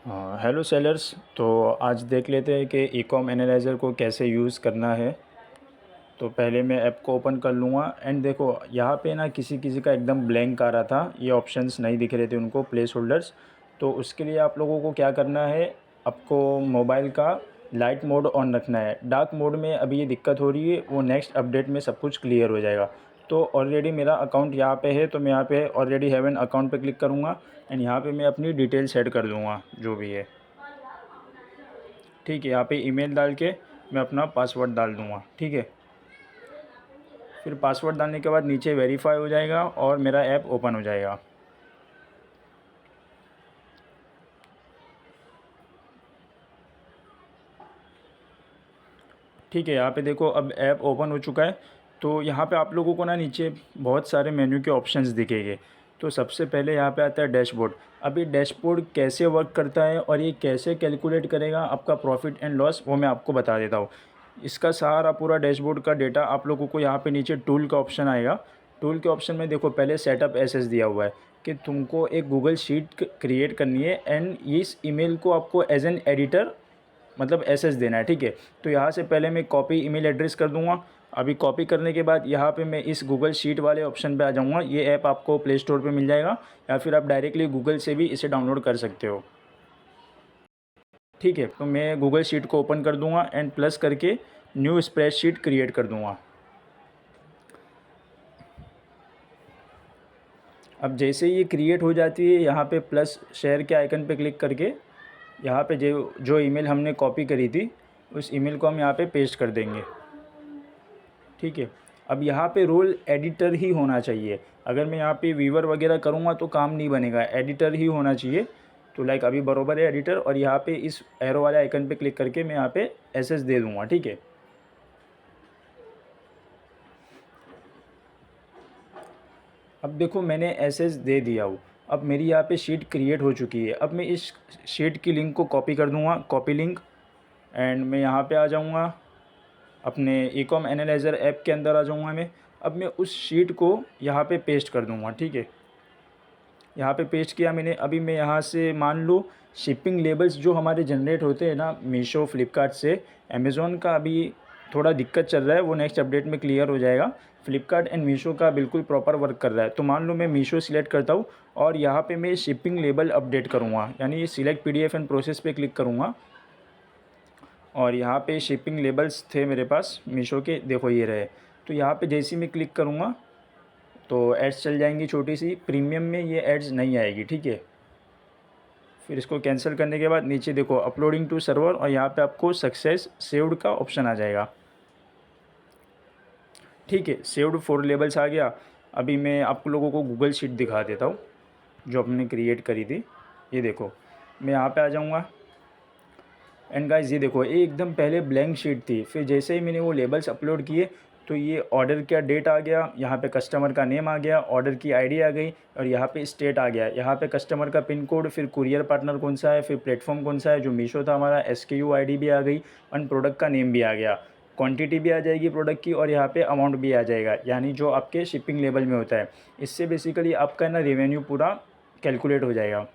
हाँ, hello sellers. तो आज देख लेते हैं कि ई कॉम एनालाइज़र को कैसे यूज़ करना है। तो पहले मैं ऐप को ओपन कर लूँगा एंड देखो यहाँ पे ना किसी किसी का एकदम ब्लैंक आ रहा था, ये ऑप्शंस नहीं दिख रहे थे उनको, प्लेस होल्डर्स। तो उसके लिए आप लोगों को क्या करना है, आपको मोबाइल का लाइट मोड ऑन रखना है। डार्क मोड में अभी ये दिक्कत हो रही है, वो नेक्स्ट अपडेट में सब कुछ क्लियर हो जाएगा। तो ऑलरेडी मेरा अकाउंट यहाँ पे है, तो मैं यहाँ पे ऑलरेडी हैव एन अकाउंट पे क्लिक करूँगा एंड यहाँ पे मैं अपनी डिटेल सेट कर दूँगा जो भी है। ठीक है, यहाँ पे ईमेल डाल के मैं अपना पासवर्ड डाल दूँगा। ठीक है, फिर पासवर्ड डालने के बाद नीचे वेरीफाई हो जाएगा और मेरा ऐप ओपन हो जाएगा। ठीक है, यहाँ पे देखो अब ऐप ओपन हो चुका है। तो यहाँ पे आप लोगों को ना नीचे बहुत सारे मेन्यू के ऑप्शंस दिखेंगे। तो सबसे पहले यहाँ पे आता है डैशबोर्ड। अभी डैशबोर्ड कैसे वर्क करता है और ये कैसे कैलकुलेट करेगा आपका प्रॉफिट एंड लॉस, वो मैं आपको बता देता हूँ। इसका सारा पूरा डैशबोर्ड का डेटा आप लोगों को यहाँ पे नीचे टूल का ऑप्शन आएगा। टूल के ऑप्शन में देखो पहले सेटअप एसएस दिया हुआ है कि तुमको एक गूगल शीट क्रिएट करनी है एंड इस ईमेल को आपको एज एन एडिटर मतलब एसएस देना है। ठीक है, तो यहाँ से पहले मैं कॉपी ईमेल एड्रेस कर दूँगा। अभी कॉपी करने के बाद यहाँ पे मैं इस गूगल शीट वाले ऑप्शन पे आ जाऊँगा। ये ऐप आपको प्ले स्टोर पे मिल जाएगा या फिर आप डायरेक्टली गूगल से भी इसे डाउनलोड कर सकते हो। ठीक है, तो मैं गूगल शीट को ओपन कर दूँगा एंड प्लस करके न्यू स्प्रेडशीट क्रिएट कर दूँगा। अब जैसे ये क्रिएट हो जाती है, यहाँ पे प्लस शेयर के आइकन पे क्लिक करके यहाँ पे जो जो ईमेल हमने कॉपी करी थी उस ईमेल को हम यहाँ पे पेस्ट कर देंगे। ठीक है, अब यहाँ पे रोल एडिटर ही होना चाहिए। अगर मैं यहाँ पे व्यूअर वगैरह करूँगा तो काम नहीं बनेगा, एडिटर ही होना चाहिए। तो लाइक अभी बरोबर है एडिटर, और यहाँ पे इस एरो वाले आइकन पे क्लिक करके मैं यहाँ पे एसएस दे दूँगा। ठीक है, अब देखो मैंने एसएस दे दिया हूँ। अब मेरी यहाँ पे शीट क्रिएट हो चुकी है। अब मैं इस शीट की लिंक को कॉपी कर दूँगा, कॉपी लिंक, एंड मैं यहाँ पे आ जाऊँगा अपने ई कॉम एनालाइज़र ऐप के अंदर आ जाऊँगा मैं। अब मैं उस शीट को यहाँ पे पेस्ट कर दूँगा। ठीक है, यहाँ पे पेस्ट किया मैंने। अभी मैं यहाँ से मान लो शिपिंग लेबल्स जो हमारे जनरेट होते हैं ना मीशो फ्लिपकार्ट से, अमेज़ॉन का अभी थोड़ा दिक्कत चल रहा है, वो नेक्स्ट अपडेट में क्लियर हो जाएगा। फ्लिपकार्ट एंड मीशो का बिल्कुल प्रॉपर वर्क कर रहा है। तो मान लो मैं मीशो सिलेक्ट करता हूँ और यहाँ पे मैं शिपिंग लेबल अपडेट करूँगा, यानी ये सिलेक्ट पीडीएफ एंड प्रोसेस पे क्लिक करूँगा और यहाँ पे शिपिंग लेबल्स थे मेरे पास मीशो के, देखो ये रहे। तो यहाँ पे जैसे ही मैं क्लिक करूँगा तो एड्स चल जाएंगी छोटी सी, प्रीमियम में ये एड्स नहीं आएगी। ठीक है, फिर इसको कैंसिल करने के बाद नीचे देखो अपलोडिंग टू सर्वर और यहाँ पे आपको सक्सेस सेव्ड का ऑप्शन आ जाएगा। ठीक है, सेव्ड 4 लेबल्स आ गया। अभी मैं आप लोगों को गूगल शीट दिखा देता हूँ जो हमने क्रिएट करी थी। ये देखो मैं यहाँ पे आ जाऊँगा एंड गाइस ये देखो ये एकदम पहले ब्लैंक शीट थी, फिर जैसे ही मैंने वो लेबल्स अपलोड किए तो ये ऑर्डर का डेट आ गया, यहाँ पे कस्टमर का नेम आ गया, ऑर्डर की आईडी आ गई और यहाँ पे स्टेट आ गया। यहाँ पे कस्टमर का पिन कोड, फिर कुरियर पार्टनर कौन सा है, फिर प्लेटफॉर्म कौन सा है, जो मीशो था हमारा, एसकेयू आईडी भी आ गई और प्रोडक्ट का नेम भी आ गया, क्वांटिटी भी आ जाएगी प्रोडक्ट की और यहाँ पे अमाउंट भी आ जाएगा, यानी जो आपके शिपिंग लेवल में होता है। इससे बेसिकली आपका ना रेवेन्यू पूरा कैलकुलेट हो जाएगा।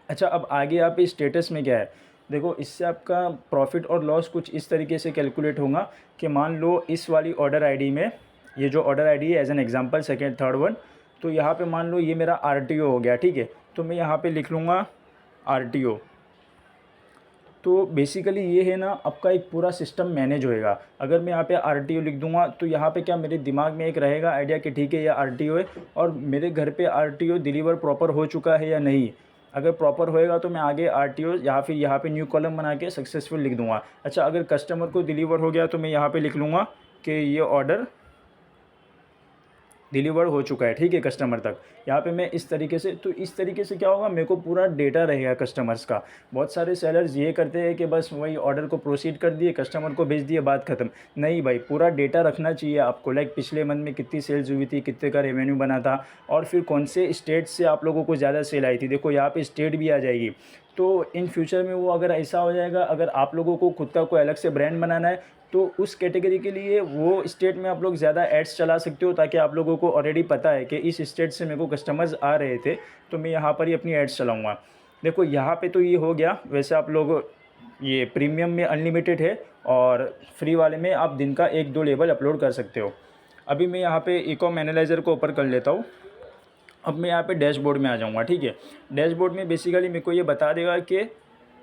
अच्छा, अब आगे यहाँ पे स्टेटस में क्या है, देखो इससे आपका प्रॉफिट और लॉस कुछ इस तरीके से कैलकुलेट होगा कि मान लो इस वाली ऑर्डर आईडी में, ये जो ऑर्डर आईडी है as an example second third one, तो यहाँ पे मान लो ये मेरा आरटीओ हो गया। ठीक है, तो मैं यहाँ पे लिख लूँगा आरटीओ। तो बेसिकली ये है ना आपका एक पूरा सिस्टम मैनेज होएगा। अगर मैं यहाँ पे आरटीओ लिख दूंगा तो यहाँ पे क्या मेरे दिमाग में एक रहेगा आइडिया कि ठीक है ये आरटीओ है और मेरे घर पे आरटीओ डिलीवर प्रॉपर हो चुका है या नहीं। अगर प्रॉपर होएगा तो मैं आगे आरटीओ या फिर यहाँ पे न्यू कॉलम बना के सक्सेसफुल लिख दूंगा। अच्छा, अगर कस्टमर को डिलीवर हो गया तो मैं यहाँ पे लिख लूँगा कि ये ऑर्डर डिलीवर हो चुका है। ठीक है, कस्टमर तक। यहाँ पे मैं इस तरीके से, तो इस तरीके से क्या होगा, मेरे को पूरा डेटा रहेगा कस्टमर्स का। बहुत सारे सेलर्स ये करते हैं कि बस वही ऑर्डर को प्रोसीड कर दिए, कस्टमर को भेज दिए, बात खत्म। नहीं भाई, पूरा डेटा रखना चाहिए आपको, लाइक पिछले मंथ में कितनी सेल्स हुई थी, कितने का रेवेन्यू बना था और फिर कौन से स्टेट से आप लोगों को ज़्यादा सेल आई थी। देखो यहाँ पर स्टेट भी आ जाएगी। तो इन फ्यूचर में वो अगर ऐसा हो जाएगा, अगर आप लोगों को खुद का कोई अलग से ब्रांड बनाना है तो उस कैटेगरी के लिए वो स्टेट में आप लोग ज़्यादा एड्स चला सकते हो, ताकि आप लोगों को ऑलरेडी पता है कि इस स्टेट से मेरे को कस्टमर्स आ रहे थे तो मैं यहाँ पर ही अपनी एड्स चलाऊँगा। देखो यहाँ पे तो ये हो गया। वैसे आप लोग ये प्रीमियम में अनलिमिटेड है और फ्री वाले में आप दिन का 1-2 लेबल अपलोड कर सकते हो। अभी मैं यहाँ पे ई-कॉम एनालाइज़र को ओपन कर लेता हूँ। अब मैं यहाँ पे डैशबोर्ड में आ जाऊँगा, ठीक है। डैशबोर्ड में बेसिकली मेरे को ये बता देगा कि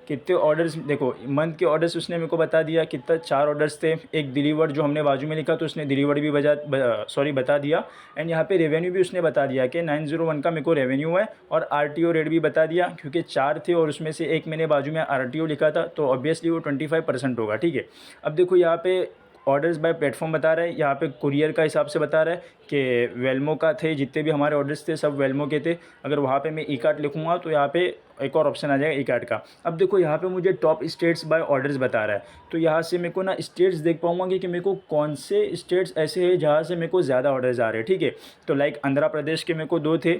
कितने ऑर्डर्स, देखो मंथ के ऑर्डर्स उसने मेरे को बता दिया कितना, 4 ऑर्डर्स थे। एक डिलीवर्ड जो हमने बाजू में लिखा तो उसने डिलीवर्ड भी बता दिया। एंड यहाँ पे रेवेन्यू भी उसने बता दिया कि 901 का मेरे को रेवेन्यू है, और आरटीओ रेट भी बता दिया क्योंकि 4 थे और उसमें से एक मैंने बाजू में आरटीओ लिखा था, तो ऑब्वियसली वो 25% होगा, ठीक है। अब देखो यहाँ पे ऑर्डर्स बाय प्लेटफॉर्म बता रहा है, यहाँ पे कुरियर का हिसाब से बता रहा है कि वेलमो का थे, जितने भी हमारे ऑर्डर्स थे सब वेलमो के थे। अगर वहाँ पे मैं ई कार्ट लिखूँगा तो यहाँ पे एक और ऑप्शन आ जाएगा ई कार्ट का। अब देखो यहाँ पे मुझे टॉप स्टेट्स बाय ऑर्डर्स बता रहा है, तो यहाँ से मेरे को ना स्टेट्स देख पाऊँगा कि मेरे को कौन से स्टेट्स ऐसे हैं जहाँ से मेरे को ज़्यादा ऑर्डर्स आ रहे हैं, ठीक है। तो लाइक आंध्र प्रदेश के मेरे को 2 थे,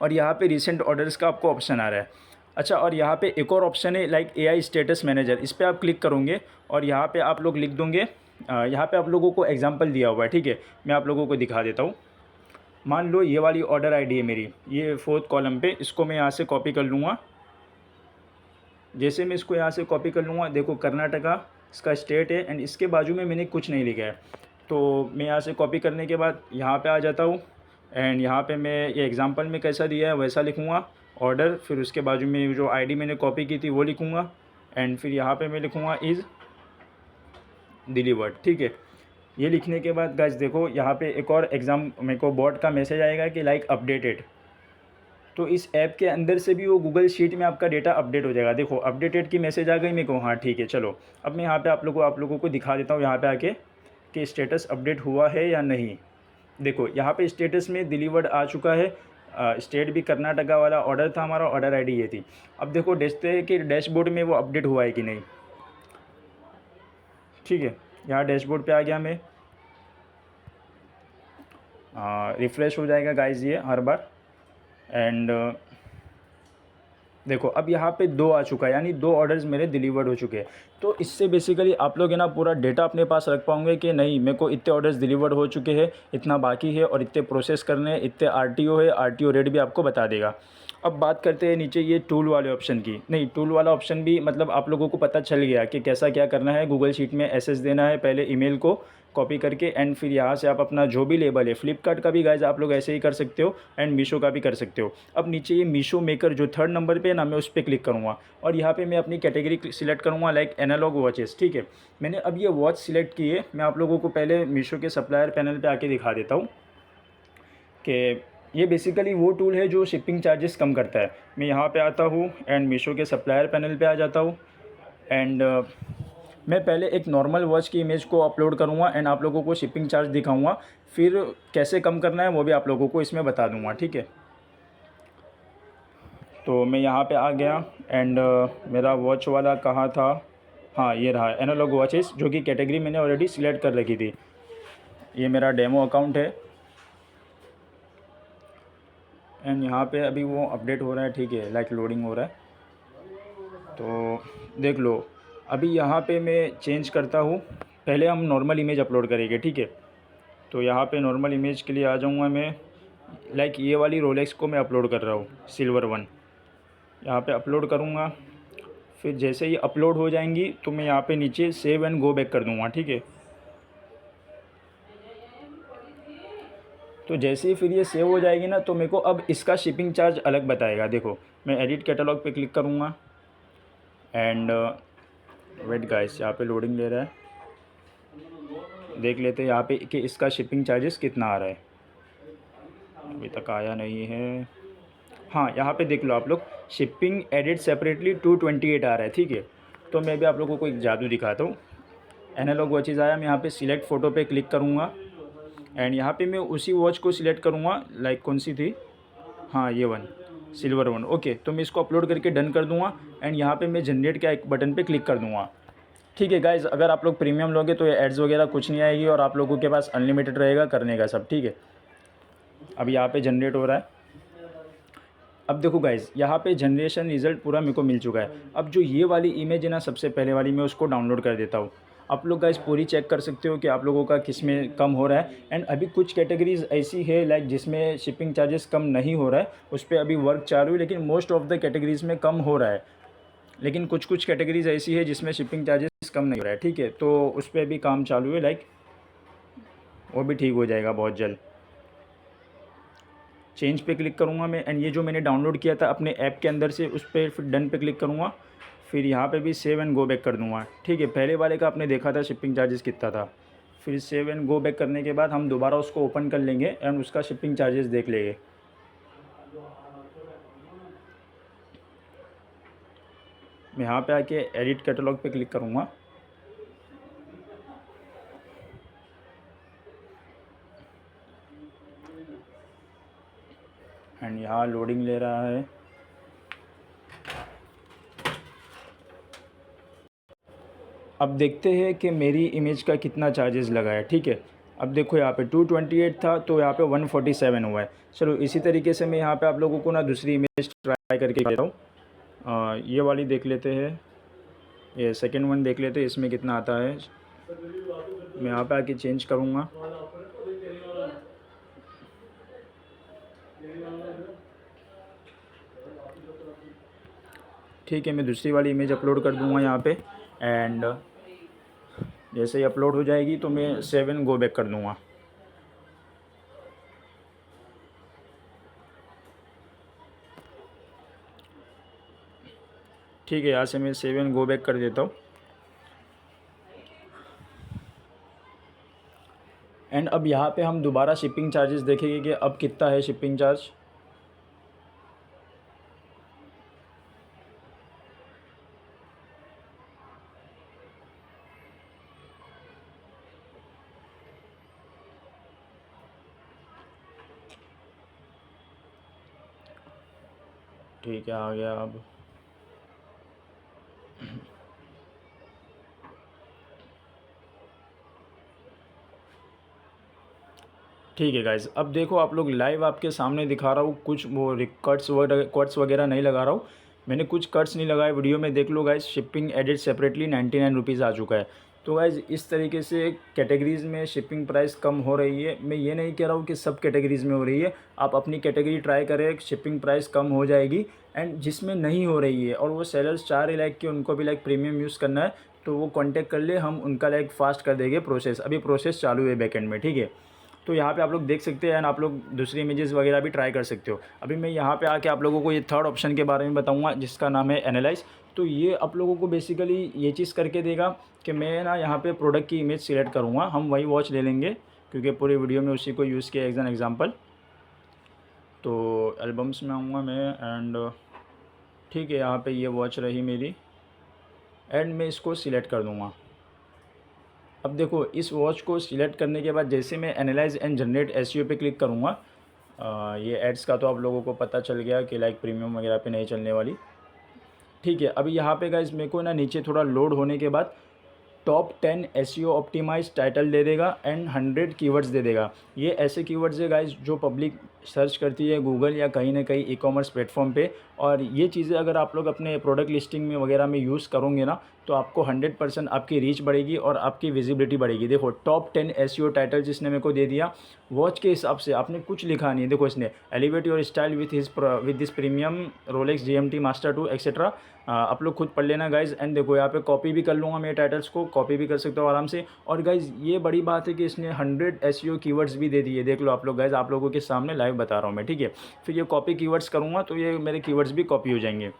और यहाँ पे रिसेंट ऑर्डर्स का आपको ऑप्शन आ रहा है। अच्छा, और यहाँ पे एक और ऑप्शन है लाइक एआई स्टेटस मैनेजर, इस पर आप क्लिक करोगे और यहाँ पे आप लोग लिख दोगे। यहाँ पे आप लोगों को एग्जांपल दिया हुआ है, ठीक है। मैं आप लोगों को दिखा देता हूँ। मान लो ये वाली ऑर्डर आईडी है मेरी, ये 4th कॉलम पे, इसको मैं यहाँ से कॉपी कर लूँगा। जैसे मैं इसको यहाँ से कॉपी कर लूँगा, देखो कर्नाटका इसका स्टेट है, एंड इसके बाजू में मैंने कुछ नहीं लिखा है। तो मैं यहाँ से कॉपी करने के बाद यहाँ पे आ जाता हूँ, एंड यहाँ पे मैं ये एग्जांपल में कैसा दिया है वैसा लिखूँगा ऑर्डर, फिर उसके बाजू में जो आईडी मैंने कॉपी की थी वो लिखूँगा, एंड फिर यहाँ पे मैं लिखूँगा इज़ डिलीवर्ड, ठीक है। ये लिखने के बाद गाइस देखो यहाँ पे एक और एग्ज़ाम मेरे को बोर्ड का मैसेज आएगा कि लाइक अपडेटेड। तो इस ऐप के अंदर से भी वो गूगल शीट में आपका डेटा अपडेट हो जाएगा। देखो अपडेटेड की मैसेज आ गई मेरे को, हाँ ठीक है। चलो अब मैं यहाँ पे आप लोगों को दिखा देता हूँ यहाँ पे आके कि स्टेटस अपडेट हुआ है या नहीं। देखो यहाँ पे स्टेटस में डिलीवर्ड आ चुका है। स्टेट भी कर्नाटका वाला ऑर्डर था, हमारा ऑर्डर आईडी ये थी। अब देखो देखते हैं कि डैशबोर्ड में वो अपडेट हुआ है कि नहीं, ठीक है। यहाँ डैशबोर्ड पे आ गया मैं, रिफ़्रेश हो जाएगा गाइस ये हर बार। एंड देखो अब यहाँ पे 2 आ चुका है, यानी 2 ऑर्डर्स मेरे डिलीवर्ड हो चुके हैं। तो इससे बेसिकली आप लोग है ना पूरा डेटा अपने पास रख पाओगे कि नहीं मेरे को इतने ऑर्डर्स डिलीवर्ड हो चुके हैं, इतना बाकी है और इतने प्रोसेस करने हैं, इतने आरटीओ है, आरटीओ रेट भी आपको बता देगा। अब बात करते हैं नीचे ये टूल वाले ऑप्शन की। नहीं, टूल वाला ऑप्शन भी मतलब आप लोगों को पता चल गया कि कैसा क्या करना है। गूगल शीट में एसएस देना है पहले ईमेल को कॉपी करके, एंड फिर यहाँ से आप अपना जो भी लेबल है, फ्लिपकार्ट का भी गाइज आप लोग ऐसे ही कर सकते हो, एंड मीशो का भी कर सकते हो। अब नीचे ये मीशो मेकर जो 3rd नंबर पे है ना, मैं उस पर क्लिक करूँगा और यहाँ पे मैं अपनी कैटेगरी सिलेक्ट करूँगा लाइक एनालॉग वॉचेस, ठीक है। मैंने अब ये वॉच सिलेक्ट की है। मैं आप लोगों को पहले मीशो के सप्लायर पैनल पर आके दिखा देता हूँ कि ये बेसिकली वो टूल है जो शिपिंग चार्जेस कम करता है। मैं यहाँ पे आता हूँ एंड मीशो के सप्लायर पैनल पे आ जाता हूँ, एंड मैं पहले एक नॉर्मल वॉच की इमेज को अपलोड करूँगा एंड आप लोगों को शिपिंग चार्ज दिखाऊँगा, फिर कैसे कम करना है वो भी आप लोगों को इसमें बता दूँगा, ठीक है। तो मैं यहाँ पे आ गया एंड मेरा वॉच वाला कहाँ था, हाँ ये रहा एनालॉग वॉचेस, जो कि कैटेगरी मैंने ऑलरेडी सिलेक्ट कर रखी थी। ये मेरा डेमो अकाउंट है एंड यहाँ पे अभी वो अपडेट हो रहा है, ठीक है, लाइक लोडिंग हो रहा है। तो देख लो अभी यहाँ पे मैं चेंज करता हूँ। पहले हम नॉर्मल इमेज अपलोड करेंगे, ठीक है। तो यहाँ पे नॉर्मल इमेज के लिए आ जाऊँगा मैं, लाइक ये वाली रोलेक्स को मैं अपलोड कर रहा हूँ, सिल्वर 1। यहाँ पे अपलोड करूँगा, फिर जैसे ही अपलोड हो जाएंगी तो मैं यहाँ पे नीचे सेव एंड गो बैक कर दूँगा, ठीक है। तो जैसे ही फिर ये सेव हो जाएगी ना, तो मेरे को अब इसका शिपिंग चार्ज अलग बताएगा। देखो मैं एडिट कैटलॉग पे क्लिक करूँगा एंड वेट गाइस, यहाँ पे लोडिंग ले रहा है, देख लेते हैं यहाँ पे कि इसका शिपिंग चार्जेस कितना आ रहा है। अभी तक आया नहीं है, हाँ यहाँ पे देख लो आप लोग, शिपिंग एडिट सेपरेटली 228 आ रहा है, ठीक है। तो मैं भी आप लोगों को एक जादू दिखाता हूँ। एनालॉग वॉचेस आया, मैं यहाँ पे सिलेक्ट फ़ोटो पे क्लिक करूँगा एंड यहाँ पे मैं उसी वॉच को सिलेक्ट करूँगा, लाइक कौन सी थी, हाँ ये 1 सिल्वर 1, ओके। तो मैं इसको अपलोड करके डन कर दूँगा एंड यहाँ पे मैं जनरेट का एक बटन पे क्लिक कर दूँगा, ठीक है गाइज़। अगर आप लोग प्रीमियम लोगे तो ये एड्स वगैरह कुछ नहीं आएगी और आप लोगों के पास अनलिमिटेड रहेगा करने का सब, ठीक है। अब यहाँ पे जनरेट हो रहा है। अब देखो गाइज़, यहाँ पे जनरेशन रिज़ल्ट पूरा मेरे को मिल चुका है। अब जो ये वाली इमेज है ना, सबसे पहले वाली, मैं उसको डाउनलोड कर देता हूँ। आप लोग गाइस पूरी चेक कर सकते हो कि आप लोगों का किस में कम हो रहा है। एंड अभी कुछ कैटेगरीज़ ऐसी है लाइक जिसमें शिपिंग चार्जेस कम नहीं हो रहा है, उस पर अभी वर्क चालू है, लेकिन मोस्ट ऑफ द कैटेगरीज़ में कम हो रहा है। लेकिन कुछ कुछ कैटेगरीज़ ऐसी है जिसमें शिपिंग चार्जेस कम नहीं हो रहा है, ठीक है, तो उस पर भी काम चालू है, लाइक वो भी ठीक हो जाएगा बहुत जल्द। चेंज पे क्लिक करूँगा मैं, एंड ये जो मैंने डाउनलोड किया था अपने ऐप के अंदर से, उस पर फिर डन पे क्लिक करूँगा। फिर यहाँ पे भी सेव एंड गो बैक कर दूँगा, ठीक है। पहले वाले का आपने देखा था शिपिंग चार्जेस कितना था। फिर सेव एंड गो बैक करने के बाद हम दोबारा उसको ओपन कर लेंगे एंड उसका शिपिंग चार्जेस देख लेंगे। मैं यहाँ पे आके एडिट कैटलॉग पे क्लिक करूँगा। एंड यहाँ लोडिंग ले रहा है। अब देखते हैं कि मेरी इमेज का कितना चार्जेस लगा है, ठीक है। अब देखो यहाँ पे 228 था, तो यहाँ पे 147 हुआ है। चलो इसी तरीके से मैं यहाँ पे आप लोगों को ना दूसरी इमेज ट्राई करके देता हूँ। ये वाली देख लेते हैं, ये सेकंड वन देख लेते हैं इसमें कितना आता है। मैं यहाँ पे आके चेंज करूँगा। ठीक है, मैं दूसरी वाली इमेज अपलोड कर दूँगा यहाँ पे। एंड जैसे ही अपलोड हो जाएगी तो मैं सेव एंड गो बैक कर दूँगा। ठीक है, यहाँ से मैं सेव एंड गो बैक कर देता हूँ। एंड अब यहाँ पे हम दोबारा शिपिंग चार्जेस देखेंगे कि अब कितना है शिपिंग चार्ज। ठीक है, आ गया अब। ठीक है गाइज़, अब देखो आप लोग लाइव आपके सामने दिखा रहा हूँ, कुछ वो कट्स वगैरह नहीं लगा रहा हूँ। मैंने कुछ कट्स नहीं लगाए, वीडियो में देख लो guys. Shipping edit separately 99 rupees आ चुका है। तो गाइज़ इस तरीके से कैटेगरीज़ में शिपिंग प्राइस कम हो रही है। मैं ये नहीं कह रहा हूँ कि सब कैटेगरीज़ में हो रही है, आप अपनी कैटेगरी ट्राई करें, शिपिंग प्राइस कम हो जाएगी। एंड जिसमें नहीं हो रही है और वो सेलर्स चाह रहे लाइक कि उनको भी लाइक प्रीमियम यूज़ करना है, तो वो कॉन्टैक्ट कर ले, हम उनका लाइक फास्ट कर देंगे प्रोसेस। अभी प्रोसेस चालू है बैकएंड में, ठीक है। तो यहाँ पे आप लोग देख सकते हैं एंड आप लोग दूसरी इमेजेस वगैरह भी ट्राई कर सकते हो। अभी मैं यहाँ पे आके आप लोगों को ये थर्ड ऑप्शन के बारे में बताऊँगा जिसका नाम है एनालाइज। तो ये आप लोगों को बेसिकली ये चीज़ करके देगा कि मैं ना यहाँ पे प्रोडक्ट की इमेज सिलेक्ट करूँगा, हम वही वॉच ले लेंगे क्योंकि पूरी वीडियो में उसी को यूज़ किया एज एन एग्जाम्पल। तो एल्बम्स में आऊँगा मैं एंड ठीक है, यहाँ पर ये वॉच रही मेरी एंड मैं इसको सिलेक्ट कर दूँगा। अब देखो इस वॉच को सिलेक्ट करने के बाद जैसे मैं एनालाइज एंड जनरेट एसईओ पे क्लिक करूँगा, ये एड्स का तो आप लोगों को पता चल गया कि लाइक प्रीमियम वगैरह पे नहीं चलने वाली। ठीक है, अभी यहाँ पे गाइस मेरे को ना नीचे थोड़ा लोड होने के बाद टॉप 10 एसईओ ऑप्टिमाइज टाइटल दे देगा एंड 100 कीवर्ड्स दे देगा। ये ऐसे कीवर्ड्स है गाइस जो पब्लिक सर्च करती है गूगल या कहीं ना कहीं ई कॉमर्स प्लेटफॉर्म पे, और ये चीज़ें अगर आप लोग अपने प्रोडक्ट लिस्टिंग में वगैरह में यूज़ करोगे ना, तो आपको 100% आपकी रीच बढ़ेगी और आपकी विजिबिलिटी बढ़ेगी। देखो टॉप 10 एसईओ टाइटल जिसने मेरे को दे दिया, वॉच के हिसाब से आपने कुछ लिखा नहीं है। देखो इसने elevate your style with this premium Rolex GMT master 2 etcetera. आप लोग खुद पढ़ लेना गाइज। एंड देखो यहाँ पे कॉपी भी कर लूँगा, मैं टाइटल्स को कॉपी भी कर सकता हूँ आराम से। और गाइज ये बड़ी बात है कि इसने 100 एसईओ कीवर्ड्स भी दे दिए, देख लो आप लोग गाइज, आप लोगों के सामने लाइव बता रहा हूँ मैं, ठीक है। फिर ये कॉपी कीवर्ड्स करूँगा तो ये मेरे कीवर्ड्स भी कॉपी हो जाएंगे।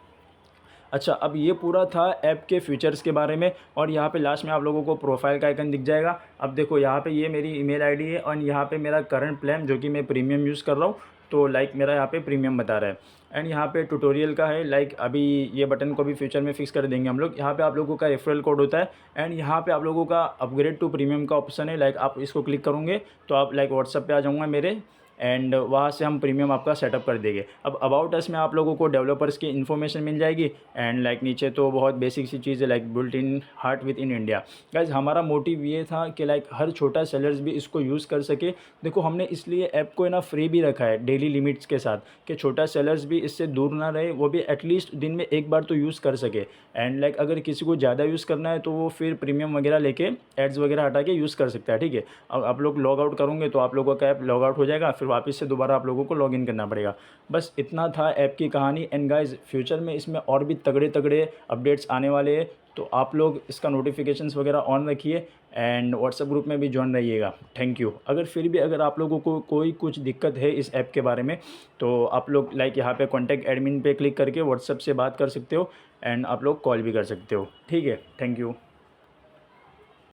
अच्छा, अब ये पूरा था ऐप के फीचर्स के बारे में, और यहाँ पे लास्ट में आप लोगों को प्रोफाइल का आइकन दिख जाएगा। अब देखो यहाँ पे ये मेरी ईमेल आईडी है और यहाँ पे मेरा करंट प्लान जो कि मैं प्रीमियम यूज़ कर रहा हूँ, तो लाइक मेरा यहाँ पे प्रीमियम बता रहा है। एंड यहाँ पे ट्यूटोरियल का है, लाइक अभी ये बटन को भी फ्यूचर में फिक्स कर देंगे हम लोग। यहाँ पे आप लोगों का रेफरल कोड होता है एंड यहाँ पे आप लोगों का अपग्रेड टू प्रीमियम का ऑप्शन है, लाइक आप इसको क्लिक करोगे तो आप लाइक व्हाट्सएप पे आ जाऊँगा मेरे, एंड वहाँ से हम प्रीमियम आपका सेटअप कर देंगे। अब अबाउट अस में आप लोगों को डेवलपर्स की इन्फॉर्मेशन मिल जाएगी एंड लाइक नीचे तो बहुत बेसिक सी चीज़ है like built in heart with in India. Guys हमारा मोटिव ये था कि लाइक हर छोटा सेलर्स भी इसको यूज़ कर सके। देखो हमने इसलिए ऐप को ना फ्री भी रखा है डेली लिमिट्स के साथ कि छोटा सेलर्स भी इससे दूर ना रहे, वो भी एटलीस्ट दिन में एक बार तो यूज़ कर सके। एंड लाइक अगर किसी को ज़्यादा यूज़ करना है तो वो फिर प्रीमियम वगैरह लेके एड्स वगैरह हटा के यूज़ कर सकता है, ठीक है। अब आप लोग लॉग आउट करोगे तो आप लोगों का ऐप लॉग आउट हो जाएगा, फिर वापस से दोबारा आप लोगों को लॉग इन करना पड़ेगा। बस इतना था ऐप की कहानी। एंड गाइज फ्यूचर में इसमें और भी तगड़े तगड़े अपडेट्स आने वाले हैं, तो आप लोग इसका नोटिफिकेशंस वगैरह ऑन रखिए एंड व्हाट्सएप ग्रुप में भी ज्वाइन रहिएगा। Thank you. अगर फिर भी अगर आप लोगों को कोई कुछ दिक्कत है इस ऐप के बारे में तो आप लोग लाइक यहाँ पे कॉन्टैक्ट एडमिन पे क्लिक करके व्हाट्सएप से बात कर सकते हो एंड आप लोग कॉल भी कर सकते हो, ठीक है। Thank you.